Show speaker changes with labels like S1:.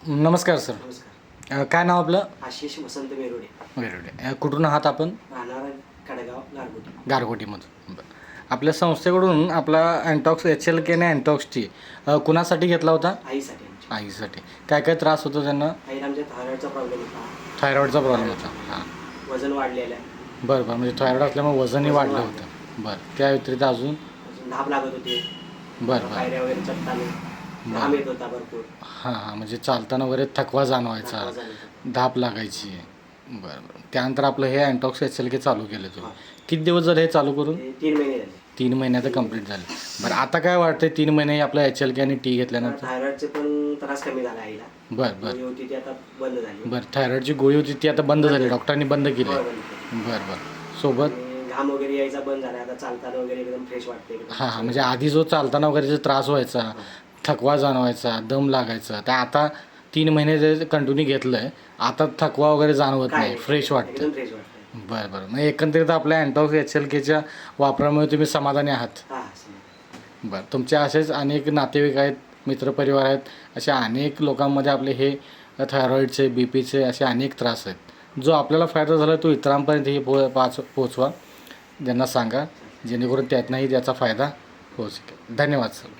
S1: नमस्कार सर.
S2: नमस्कार.
S1: काय नाव आपलं?
S2: आशिष वसंत मेरोडे.
S1: वेरुडे. कुठून आहात आपण?
S2: राहणार कडगाव गारगोटी.
S1: गारगोटीमधून. बरं. आपल्या संस्थेकडून आपला अँटॉक्स HLK आणि अँटॉक्सटी कुणासाठी घेतला होता?
S2: आईसाठी आमची.
S1: आईसाठी. काय काय त्रास होतो त्यांना?
S2: आईला आमच्या थायरॉइडचा प्रॉब्लेम होता.
S1: थायरॉईडचा प्रॉब्लेम होता. हां.
S2: वजन वाढलेलं आहे.
S1: बरं बरं. म्हणजे थायरॉईड असल्यामुळे वजनही वाढलं होतं. बरं. त्या व्यतिरिक्त अजून?
S2: अजून धाप लागत होती.
S1: बरं बरं.
S2: पायऱ्या वगैरे चढताना घाम येत होता भरपूर.
S1: हां हां. म्हणजे चालताना वगैरे थकवा जाणवायचा,
S2: धापा झाला.
S1: धाप लागायची. बरं बरं. त्यानंतर आपलं हे अँटॉक्स HLK चालू केलं तुम्ही.
S2: हां.
S1: किती दिवस झाले हे चालू करून?
S2: ते 3 महिने झाले.
S1: 3 महिन्यात कंप्लीट झालं. बरं. आता काय वाटतंय 3 महिने आपलं HLK आणि टी घेतल्यानंतर?
S2: थायरॉइडचे पण त्रास कमी झाला आईला.
S1: बरं बरं.
S2: गोळी होती ती आता बंद झाली.
S1: बरं. थायरॉईडची गोळी होती ती आता बंद झाली, डॉक्टरांनी बंद केली.
S2: होय, बंद केली.
S1: बरं बरं. सोबत?
S2: आणि घाम वगैरे यायचा बंद झाला. आता चालताना वगैरे एकदम फ्रेश वाटते.
S1: हां हां. म्हणजे आधी जो चालताना वगैरे त्रास व्हायचा, थकवा जाणवायचा, दम लागायचा, तर आता 3 महिने जे कंटिन्यू घेतलं आहे, आता थकवा वगैरे जाणवत नाही, फ्रेश वाटतं.
S2: एकदम फ्रेश वाटतं.
S1: बरं बरं. मग एकंदरीत आपल्या अँटॉक्स HLKच्या वापरामुळे तुम्ही समाधानी आहात?
S2: हां.
S1: बरं. तुमचे असेच अनेक नातेवाईक आहेत, मित्रपरिवार आहेत, अशा अनेक लोकांमध्ये आपले हे थायरॉईडचे, BPचे असे अनेक त्रास आहेत. जो आपल्याला फायदा झाला तो इतरांपर्यंतही पोचवा, ज्यांना सांगा, जेणेकरून त्यातनंही त्याचा फायदा होऊ शकेल. धन्यवाद सर.